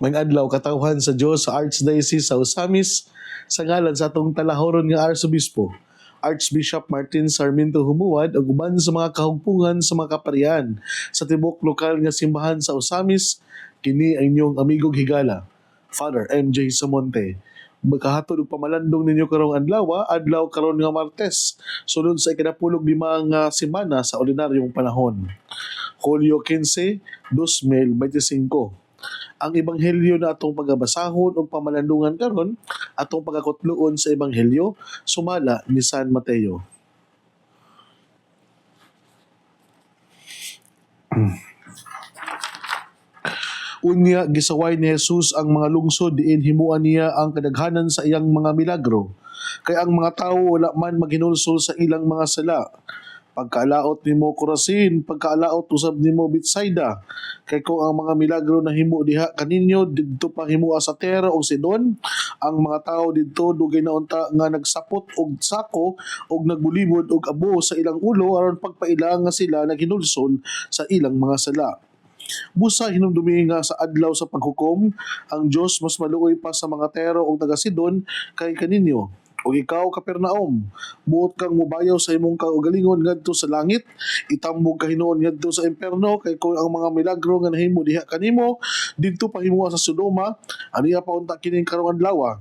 May adlaw katawhan sa Dios sa Archdiocese sa Osamis sa ngalan sa atong talahoron nga Arsobispo Archbishop Martin Sarmiento Humuad ug uban sa mga kahugpungan sa mga kaparian sa tibok lokal nga simbahan sa Osamis kini ang inyong amigong higala Father MJ Samonte. Magkahatod og pamalandong ninyo karong adlaw karon nga Martes sulod sa ikinapulog lima nga semana sa ordinaryong panahon. Hulyo 15, 2025. Ang ebanghelyo na atong pagabasahon ug pamalandungan karon atong pagakutloon sa ebanghelyo sumala ni San Mateo. Unya gisaway ni Jesus ang mga lungsod diin himuan niya ang kadaghanan sa iyang mga milagro kay ang mga tawo wala man maghinulsol sa ilang mga sala. Pagkaalaot nimo Corazin, pagkaalaot usab nimo Betsaida. Kay kung ang mga milagro na himo diha kaninyo didto pa himua sa Tera o Sidon, ang mga tawo didto dugay na unta nga nagsapot og sako og nagbulibod og abo sa ilang ulo aron pagpailang nga sila naghinulsol sa ilang mga sala. Busa hinumdumi nga sa adlaw sa paghukom, ang Dios mas maluoy pa sa mga Tero o taga Sidon kay kaninyo. O ikaw, Kapernaum, buot kang mubayaw sa imong kaugalingon ngadto sa langit, itambog ka hinuon ngadto sa imperno, kay kung ang mga milagro nga nahimo diha kanimo, didto pa himuha sa Sodoma, aniya pa unta kining karong adlaw.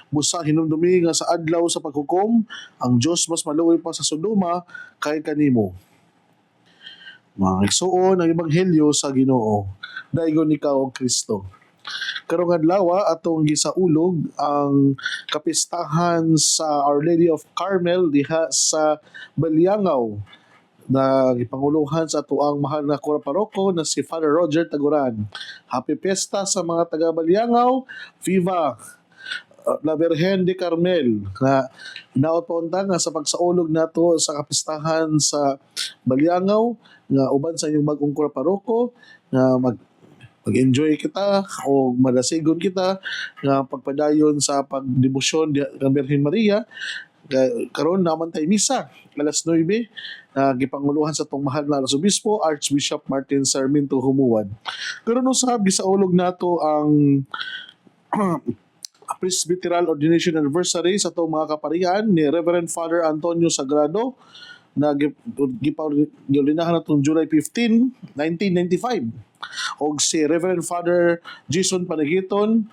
Busa hinumdumi nga sa adlaw sa paghukom, ang Dios mas maluoy pa sa Sodoma kay kanimo. Mga igsuon ang ebanghelyo sa Ginoo. Daygon ikaw, Kristo. Karong adlaw atong gisaulog ang kapistahan sa Our Lady of Carmel diha sa Baliangaw na gipanguluhan sa atuang mahal na paroko na si Father Roger Taguran. Happy Fiesta sa mga taga Baliangaw. Viva La Virgen de Carmel na naot pa unta nga sa pagsaulog nato sa kapistahan sa Baliangaw nga uban sa inyong bagong paroko nga mag-enjoy kita o malasigon kita nga pagpadayon sa pagdebosyon ng Birhen Maria. Karon naman tay misa alas 9 na gipanguluhan sa tong mahal na Arsobispo Archbishop Martin Sarmiento Humuad. Karon usab gisaulog nato ang Presbyteral Ordination Anniversary sa itong mga kaparian ni Reverend Father Antonio Sagrado na gipaulinahan natong July 15, 1995. O si Reverend Father Jason Panagiton,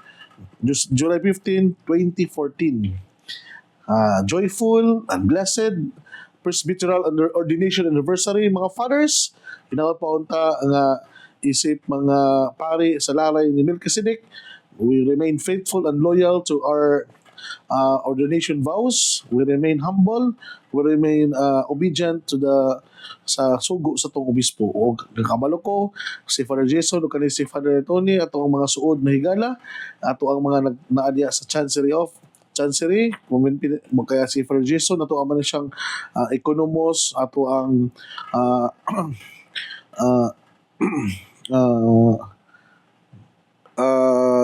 July 15, 2014. Joyful and blessed Presbyteral Ordination Anniversary, mga fathers. Pinawat pa unta nga isip mga pari sa lalay ni Melchizedek. We remain faithful and loyal to our ordination vows. We remain humble. We remain obedient to sa sugo sa tong obispo. O nakabalo ko si Father Jason o kani si Father Tony ato ang mga suod na higala, ato ang mga naadya sa Chancery kaya si Father Jason ato ang man siyang ekonomos, ato ang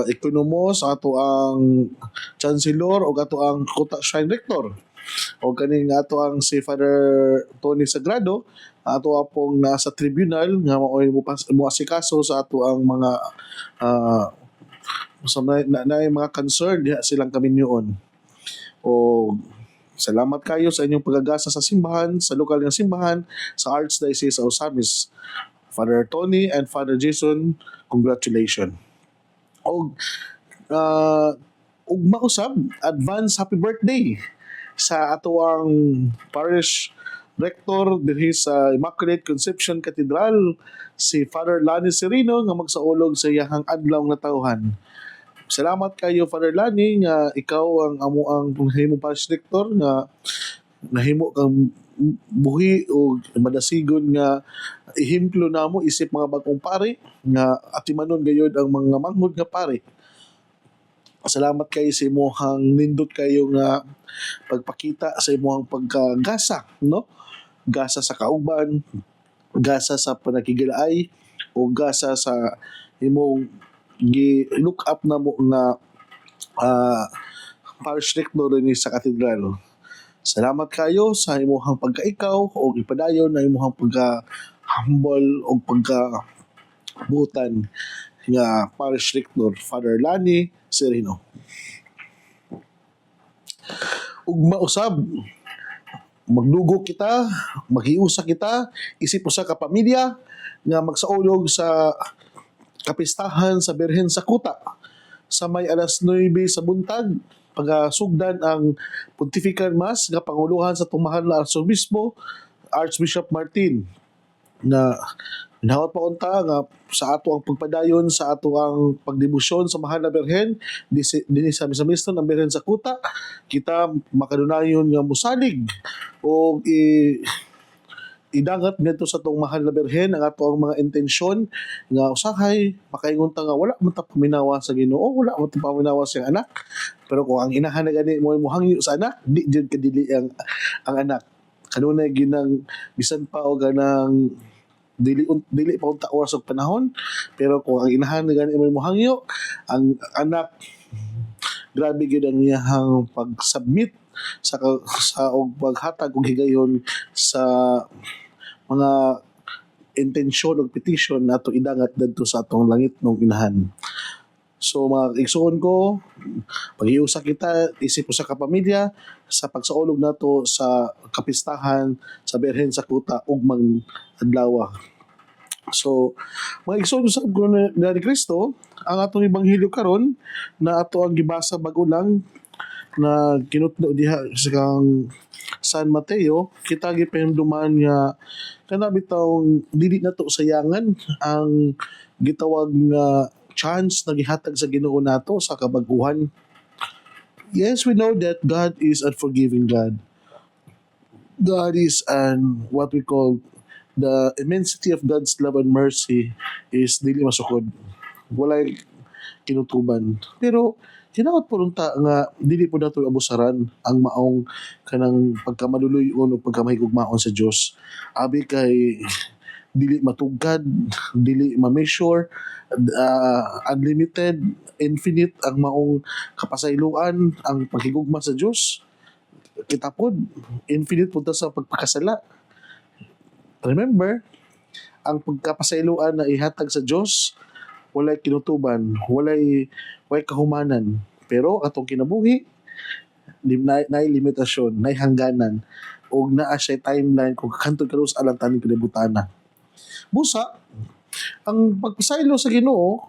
ekonomos, ato ang chancellor o ato ang Kuta Shrine Rector o kaning ato ang si Father Tony Sagrado ato apong nasa tribunal nga maoy mo asikaso sa ato ang mga mga concern diha silang kaminyoon. O salamat kayo sa inyong pagagasa sa simbahan, sa lokal nga simbahan sa Archdiocese sa Osamis. Father Tony and Father Jason, congratulations. Og ugma usab advance happy birthday sa ato ang parish rector dinhi sa Immaculate Conception Cathedral, si Father Lani Serino nga magsaulog sa iyang adlaw nga tawhan. Salamat kayo Father Lani nga ikaw ang amo ang nahimo parish rector nga nahimo kang buhi o madasigon nga ihimplo namo isip mga bagong pari nga atimanon gayud ang mga manghud nga pari. Salamat kayo sa imong nindot kayo nga pagpakita sa imong pagkagasa, no? Gasa sa kauban, gasa sa panakigilay o gasa sa imong gi-look up na mo nga parish rector ni sa katedral. Salamat kayo sa imong pagkaikaw o ipadayon na imong pagka humble o pagka butan nga Parish Rector Father Lani Sereno. Ug mausab magdugo kita, maghiusa kita, isip usa ka pamilya nga magsaulog sa kapistahan sa Birhen sa Kuta sa may alas 9 sa buntag pagasugdan ang Pontifical Mass nga panguluhan sa tumahan na Archbishop Martin na hinawat pa unta nga sa ato ang pagpadayon sa ato ang pagdebosyon sa mahal na Birhen dinhi sa misamiston ang Birhen sa Kuta, kita makadunayon nga musalig o idagat ngadto sa tong mahal na Birhen ang ato ang mga intensyon nga usahay makaingon ta nga wala man ta paminawa sa Ginoo, wala man ta paminawa sa iyang anak, pero kung ang inahan na gani mo hangyo sa anak di jud kadili ang anak kanunay ginang bisan pa o ganang dili pa unta oras og panahon, pero kung ang inahan na gani mo hangyo ang anak grabe gyud ang iyang pag-submit sa og paghatag og higayon sa mga intensyon o petition nato idangat dadto sa atong langit ng inahan. So mga igsoon ko, paghiusa kita, isip usa ka pamilya sa pagsaulog nato sa kapistahan sa Birhen sa Kuta ugmang adlaw. So, mga igsoon sa ni Kristo, ang atong ebanghelyo karon na ato ang gibasa bago lang na kinutlo diha sa kang San Mateo, kita gipahimduman nga kana bitawng dili nato sayangan ang gitawag nga chance na gihatag sa Ginoo nato sa kabag-uhan. Yes, we know that God is a forgiving God. God is an what we call the immensity of God's love and mercy is dili masukod. Walay kinutuban. Pero hinaot po ta nga dili po nato abusaran ang maong kanang pagkamaluluyon o pagkamahigugmaon sa Dios. Abi kay dili matugkad, dili ma-measure, unlimited, infinite ang maong kapasayloan ang paghigugma sa Dios. Kita pod infinite punta sa pagpakasala. Remember, ang pagkapasayloan na ihatag sa Dios walay kinutuban, walay kahumanan. Pero atong kinabuhi, naay limitasyon, naay hangganan, o naa siya timeline kung kakantod karos alang taning kalibutan. Busa, ang pagpasaylo sa Ginoo,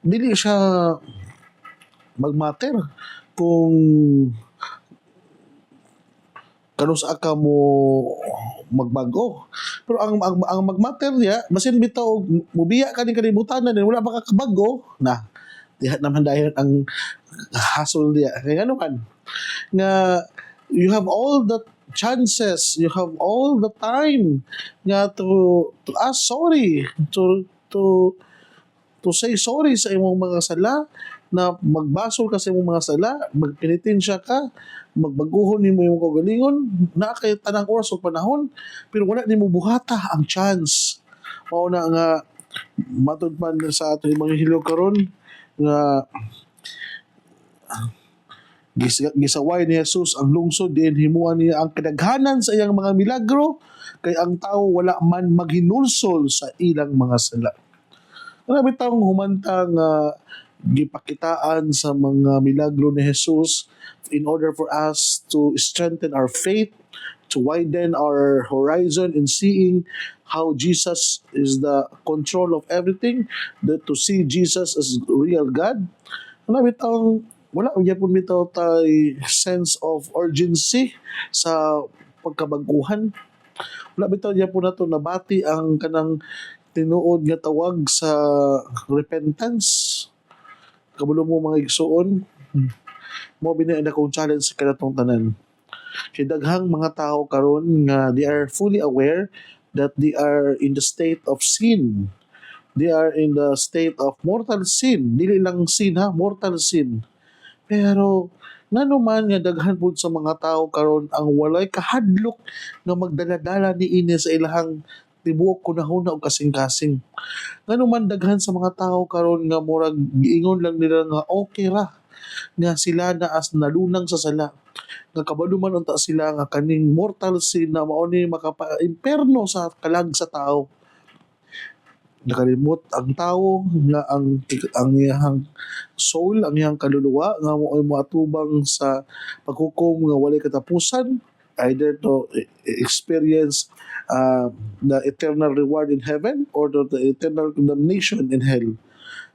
dili siya magmatter kung kanus aka mo magbago. Pero ang magmatter niya, basin bitaw mubiya ka ning kalibutan na wala pa ka kabago na diha naman dahil ang hasol niya. Kaya ano man nga you have all the chances, you have all the time nga to ask sorry, to say sorry sa imong mga sala, na magbasol ka sa imong mga sala, magpenitensya ka, magbaguhon nimo imong kaugalingon, na kay tanang oras o panahon, pero wala nimo buhata ang chance. Mao na nga matud man sa ato mga hilog karon nga gisaway ni Jesus ang lungsod diin himuan niya ang kadaghanan sa iyang mga milagro kay ang tao wala man maghinulsol sa ilang mga sala. Grabe taong humantang gipakitaan sa mga milagro ni Jesus in order for us to strengthen our faith, to widen our horizon in seeing how Jesus is the control of everything, to see Jesus as real God. Grabe taong wala gyapon bitaw tay sense of urgency sa pagkabaguhan. Wala bitaw gyapon nato nabati ang kanang tinuod nga tawag sa repentance. Kabulo mo mga igsuon, mo binayan akong challenge sa kanatong tanan. Kay daghang mga tao karon nga they are fully aware that they are in the state of sin. They are in the state of mortal sin. Dili lang sin ha, mortal sin. Pero ngano man nga daghan pud sa mga tao karon ang walay kahadlok nga magdala-dala niini sa ilahang tibuok kunahuna og kasing-kasing. Ngano man daghan sa mga tao karon nga murag giingon lang nila nga okay ra nga sila na as nalunang sa sala. Nga kabalo man unta sila nga kaning mortal sin na mao ni makapa-imperno sa kalag sa tao. nakalimot ang tawo nga ang iyang soul, ang iyang kaluluwa nga mo'y moatubang sa paghukom nga walay katapusan, either to experience the eternal reward in heaven or the eternal condemnation in hell.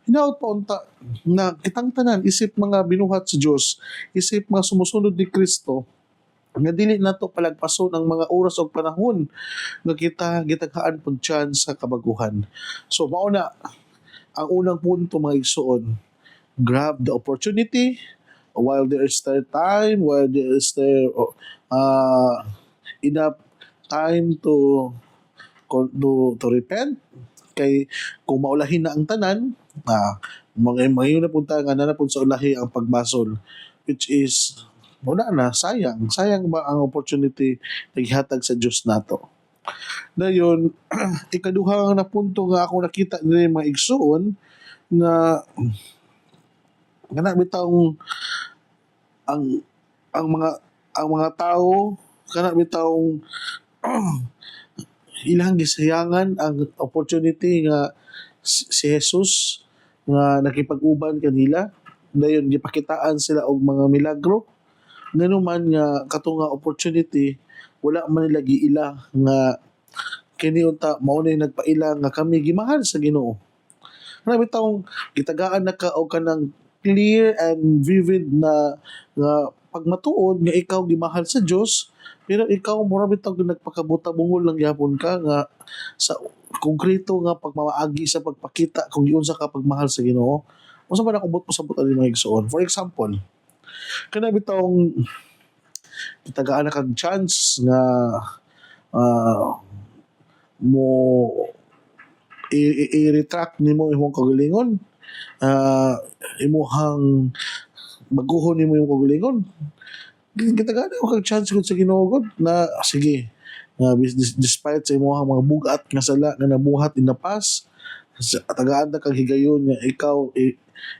Hinaut pa unta na kitang tanan isip mga binuhat sa Dios, isip mga sumusunod ni Kristo, nga dili nato palagpason ang mga oras o panahon nga kita gitaghaan pag chance sa kabaguhan. So mao na ang unang punto mga igsoon, grab the opportunity while there is still time, while there is still enough time to repent. Kay kung maulahin na ang tanan, mga na punta nga na pud sa ulahi ang pagmasol, which is wala na, sayang ba ang opportunity na gihatag sa Dios nato. Dayon, ikaduha na punto nga ako nakita nila mga igsoon nga bitawng ang mga tao bitawng ilang gisayangan ang opportunity nga si Jesus nga nakipag-uban kanila, dayon gipakitaan sila og mga milagro. Nganuman nga kato nga opportunity wala man nila giila nga kini unta mao na nagpaila nga kami gimahal sa Ginoo. Marami taong gitagaan na ka og kanang clear and vivid na nga pagmatuod nga ikaw gimahal sa Dios, pero ikaw mura bitaw nagpakabuta-bungol lang gyapon ka nga sa konkreto nga pagmamaagi sa pagpakita kung giunsa ka pagmahal sa Ginoo. Unsa man akong pasabot ani mga igsoon? For example, kana bitawng gitagaan na kag chance nga mo i-retract nimo imong kagalingon, imuhang baguhon nimo imong kagalingon, gitagaan na kag chance gud sa Ginoo gud na sige, despite sa imong mga bugat nga sala nga nabuhat in the past, tagaan na kag higayon nga ikaw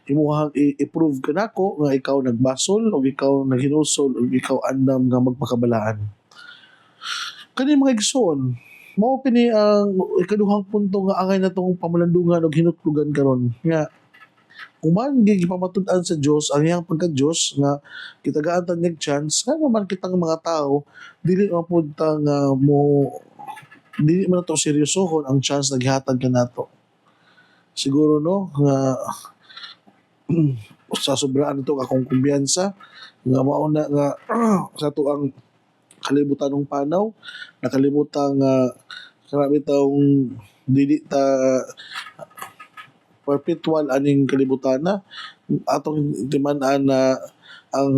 imuhang i-prove ka nako nga ikaw nagbasol o ikaw naghinusol o ikaw andam nga magpakabalaan. Kani mga igsoon, mao pini ang ikaduhang punto nga angay natong pamalandungan og hinutlogan karon nga kuman gipamatud-an sa Dios ang iyang pagka-Dios nga kitagaan ta nig chance nga man kitang mga tao dili man pud ta nga dili man nato seryosohon ang chance na gihatag kanato. Siguro no nga sa sobraan nito akong kumbiyansa nga mao na nga sa tuang kalibutan ng panaw nakalimutan nga karami taong dili ta perpetual aning kalibutana atong timan-an na ang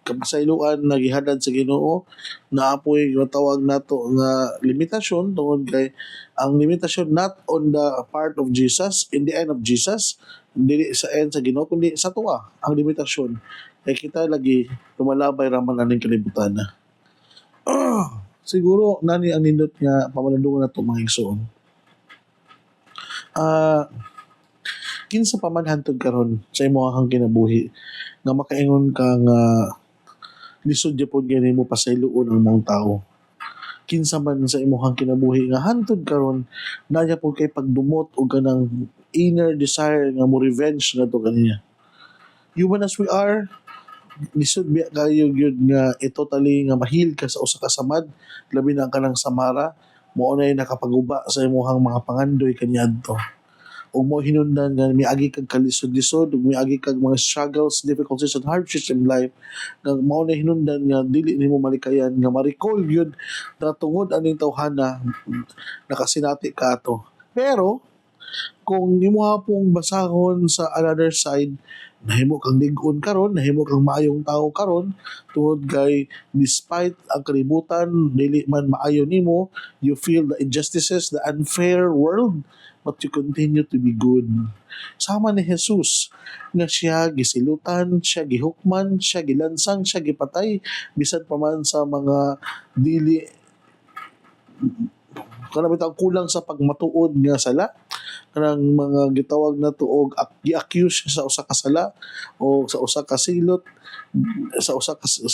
kapasayloan na gihatag sa Ginoo naapoy matawag nato nga limitasyon tungod kay ang limitasyon not on the part of Jesus, in the end of Jesus, dili sa end sa Ginoo kundi sa tuwa ang limitasyon kay kita lagi lumalabay raman aning kalibutan na. Siguro nani ang nindot nga pamalandungan nato mga igsoon. Kinsa pa man hantod karon sa imong kinabuhi nga makaingon ka nga lisod gyapon gani mo pasayloon ang mga tao. Kinsa man sa imong kinabuhi nga hantod karon naya po kay pagdumot og kanang inner desire nga mo revenge ngadto kaniya. Human as we are, lisod biya kayo gyud nga totally nga mahil ka sa usa ka samad, labi na ang kanang samara, mao nay nakapaguba sa imong mga pangandoy kaniadto. Ug mo hinungdan nga miagi kag kalisod-lisod ug miagi kag mga struggles, difficulties and hardships in life nga mao na hinungdan nga dili nimo malikayan nga ma-recall gyud na tungod aning tawhana nakasinati ka ato. Pero kung nimo pong basahon sa another side, nahimo kang lig-on karon, nahimo kang maayong tao karon tungod kay despite ang kalibutan dili man maayo nimo, you feel the injustices, the unfair world, but you continue to be good. Sama ni Jesus nga siya gisilutan, siya gihukman, siya gilansang, siya gipatay bisan pa man sa mga dili kanang bitaw kulang sa pagmatuod nga sala, kanang mga gitawag na tuog gi-accuse sa usa ka sala o sa usa ka silot, sa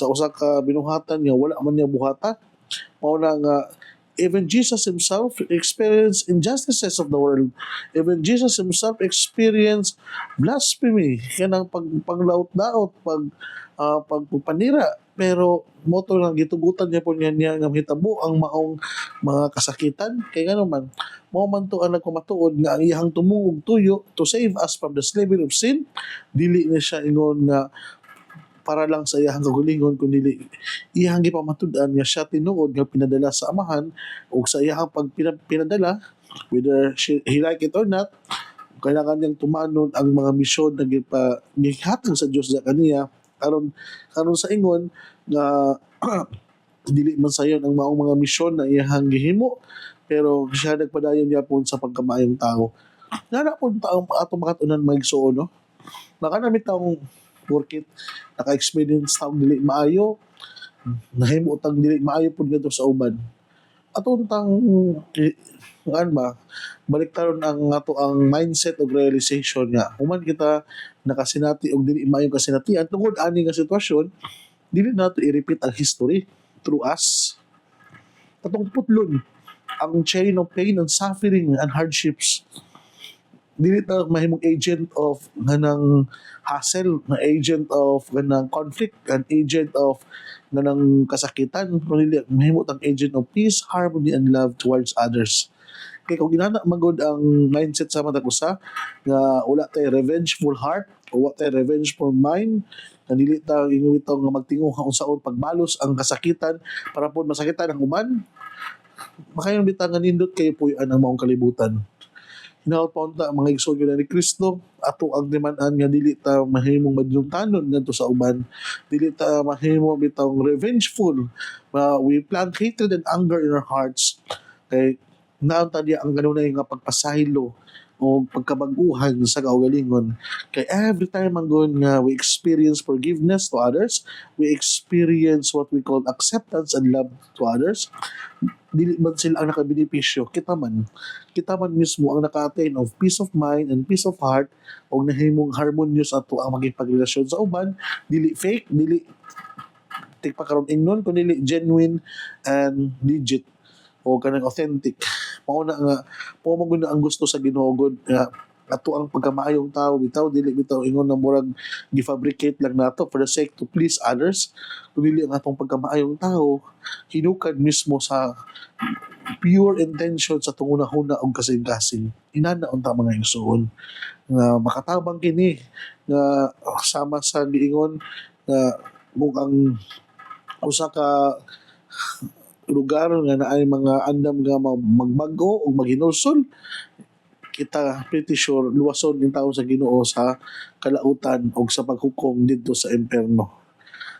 usa ka binuhatan nga wala man niya buhata. Mao na nga Even Jesus himself experienced injustices of the world. Even Jesus himself experienced blasphemy, kanang paglaot-daot, pagpanira. Pero moto nga gitugutan niya po niya nga mahitabo ang maong mga kasakitan. Kay nga naman, mao man to ang nagpamatuod nga ang iyang tumungog tuyo to save us from the slavery of sin. Dili na siya ingon nga para lang sa iyang kagulingon, kundi iyang gipamatud-an nga siya tinuod nga pinadala sa amahan o sa iyang pinadala, whether he like it or not, kailangan niyang tumanon ang mga misyon na gihatag sa Dios sa kaniya karon sa ingon nga dili man sayon ang maong mga misyon na iyang gihimo, pero siya nagpadayon yapon sa pagkamayong tao. Nga na po taong atong makatunan magsuon, no? Nakanamit taong porkit naka-experience taong dili maayo, nahimo tang dili maayo pud ngadto sa uban. Aton tang ngan ba baliktaron ang ato ang mindset of realization nga human kita nakasinati og dili maayo kasinatian tungod ani nga sitwasyon, dili nato i-repeat ang history through us. Katong putlon ang chain of pain and suffering and hardships. Dili ta mahimong agent of ganang hassle, na agent of ganang conflict, an agent of ganang kasakitan, kundi mahimo tang agent of peace, harmony, and love towards others. Kaya kung ginana magod ang mindset sa matag usa nga wala tay revengeful heart o wala tay revengeful mind, nga dili ta ingon nga magtinguha unsaon pagbalos ang kasakitan para pud masakitan ang uban, makayon bitang nga nindot kayo puy-an ang maong kalibutan. Hinaot pa unta ang mga igsoon ni Kristo, ato ang diman-an nga dili ta mahimong madlungtanon ngadto sa uban, dili ta mahimong bitong revengeful. We plant hatred and anger in our hearts. Kay naon ta diya ang kanunay nga pagpasaylo o pagkabag-uhan sa kaugalingon. Kay every time manggon nga we experience forgiveness to others, we experience what we call acceptance and love to others, dili man sila ang nakabenepisyo, kita man mismo ang naka-attain of peace of mind and peace of heart o nahimong harmonious ato ang maging pagrelasyon sa uban, dili fake, dili tigpakaroon ingnon, kundi dili genuine and legit o kanang authentic. Mao na nga mo na ang gusto sa Ginoo God nga ato ang pagkamaayong tao bitaw dili bitaw ingon na murag gifabricate lang nato for the sake to please others, kundi ang atong pagkamaayong tao hinukad mismo sa pure intention sa tunguna-huna og kasing-kasing. Inana unta mga igsoon nga makatabang kini nga sama sa giingon nga mukhang usa ka lugar nga naay mga andam nga magbago o maghinulsol, kita pretty sure luwason yung tao sa Ginoo sa kalautan o sa paghukom dito sa imperno.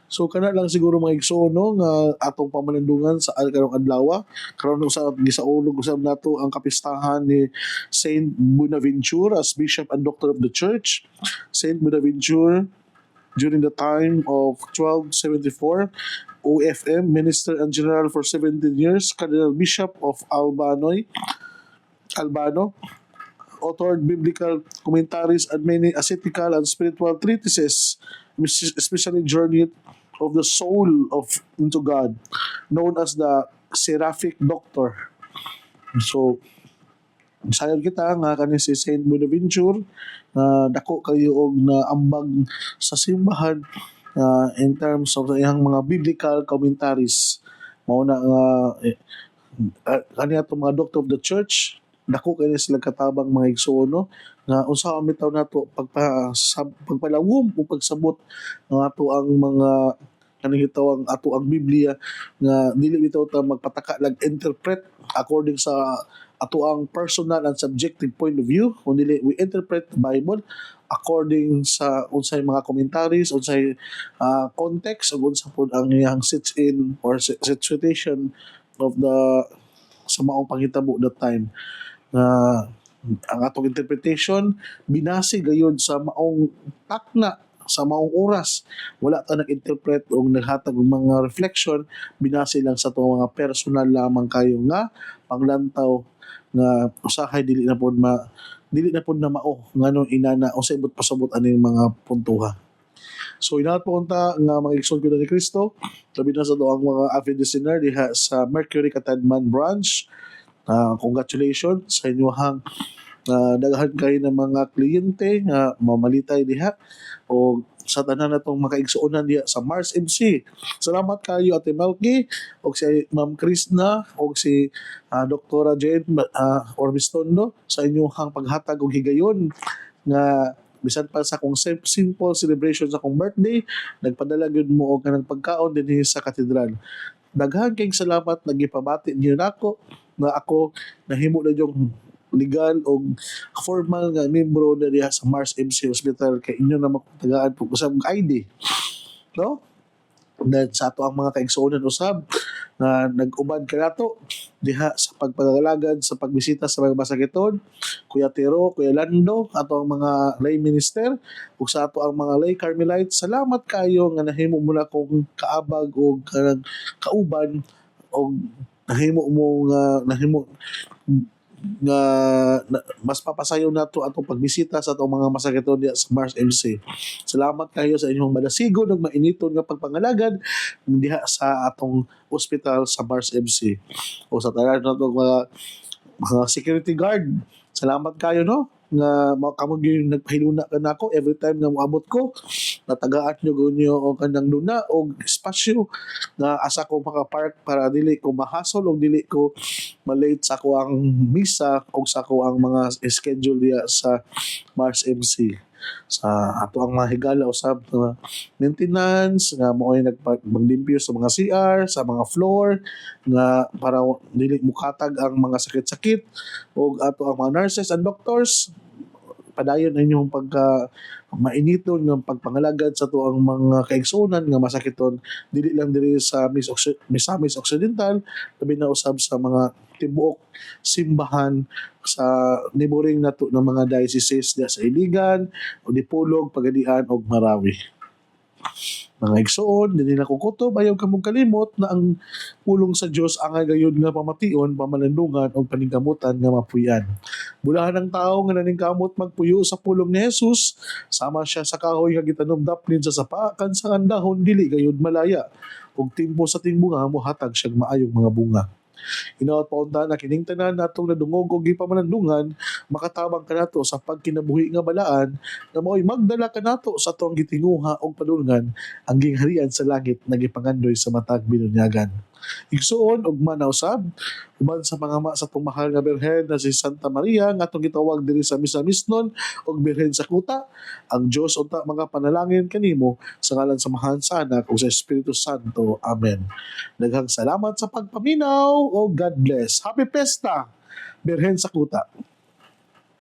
So kana lang siguro mga igsoon, no, nga atong pamalandungan sa karong adlaw. Karon sa gisaulog usab nato ang kapistahan ni Saint Bonaventure as Bishop and Doctor of the Church. Saint Bonaventure during the time of 1274, OFM, Minister and General for 17 years, Cardinal Bishop of Albano, authored biblical commentaries and many ascetical and spiritual treatises, especially Journey of the Soul into God, known as the Seraphic Doctor. So, sayang kita nga kani si Saint Bonaventure na dako kayo og naambag sa simbahan in terms of iyang mga biblical commentaries. Mao na nga kani ato mga Doctor of the Church, dako kani sila katabang mga igsoon, no, nga unsa ang bitaw nato pagpalawom o pagsabot ng ato ang mga kanang gitawag ato ang Biblia, nga dili bitaw ta magpataka lag interpret according sa ato ang personal and subjective point of view, kundi we interpret the Bible according sa unsay mga commentaries, unsay context ug unsa pud ang iyang sits in or situation of the sa maong panghitabo that time. Ang atong interpretation binase gayud sa maong takna, sa maong oras. Wala ta nag-interpret o naghatag og mga reflection, binase lang sa itong mga personal lamang kayo nga panglantaw nga usahay dili na pod na mao ngano inana o sa ibot pasabot aning mga puntuha. So inaot po unta nga mga igsoon ko na ni Kristo, labi na sa doang mga avid listener diha sa Mercury Catadman branch. Congratulations sa inyong daghan kayo ng mga kliyente nga mamalitay diha o sa tanan natong makaigsuonan diha sa Mars MC. Salamat kayo Ate Melky o si Ma'am Krishna o si Dr. Jane Orbistondo sa inyong paghatag og higayon nga bisan pa sa akong simple celebration sa akong birthday, nagpadala gyud mo og kanang pagkaon dinhi sa katedral. Daghan kayong salamat nagipabati niyo nako na ako nahimo na yung legal o formal nga membro na diha sa Mars MC Hospital kay inyo na makatagaan po usab ID, no? Dahil sa ato ang mga kaigsuonan usab na nag-ubad kanato diha sa pagpagalagad sa pagbisita sa mga masakiton, Kuya Tero, Kuya Lando, ato ang mga lay minister ug sa ato ang mga lay Carmelites. Salamat kayo nga nahimo mo na kong kaabag o kauban o nahimo mo nga mas papasayo nato atong pagbisita sa atong mga masakiton diya sa Mars MC. Salamat kayo sa inyong madasigon ug mainiton nga pagpangalagad diha sa atong ospital sa Mars MC. O sa tanan nato mga security guard, salamat kayo no nga kamo gyud nagpahiluna kanako every time nga moabot ko, natagaan nyo gunyo o kanang luna o espasyo na asa ko makapark para dili ko mahasol o dili ko malate sa ko ang misa o sa ko ang mga schedule diya sa Mars MC. Sa ato ang mga higala usab nga maintenance nga mo'y maglimpyo sa mga CR, sa mga floor nga para dili mukatag ang mga sakit-sakit o ato ang mga nurses and doctors padayon na inyong pagka mainiton ng pagpangalagad sa tuang mga kaigsunan nga masakiton dili lang diri sa Misamis Occidental labi na usab sa mga tibuok simbahan sa neighboring nato ng mga dioceses diya sa Iligan o Dipolog, Pagadian ug Marawi. Mga igsoon, dili na kukutob ayaw kamong kalimot na ang pulong sa Dios angay gayud nga pamation, pamalandungan ug paningkamutan nga mapuy-an. Bulahan ang tao nga naningkamot magpuyo sa pulong ni Jesus, sama siya sa kahoy nga gitanumdaplin sa sapakan sa andahon dili gayud malaya. Ug timpo sa tingbunga mohatag siya maayong mga bunga. Inaot pa unta na kining tanan natong nadungog og gipamalandungan makatabang kanato sa pagkinabuhi nga balaan na mao'y magdala kanato sa atong gitinguha og padulngan ang gingharian sa langit na gipangandoy sa matag binunyagan. Igsuon og manaw sab uban sa mga sa atong mahal nga birhen na si Santa Maria nga atong gitawag diri sa Misamisnon og birhen sa kuta, ang Dios unta mga panalangin kanimo sa ngalan sa Mahan sa Anak ug sa Espiritu Santo. Amen. Daghang salamat sa pagpaminaw o God bless. Happy Pesta, Birhen sa Kuta.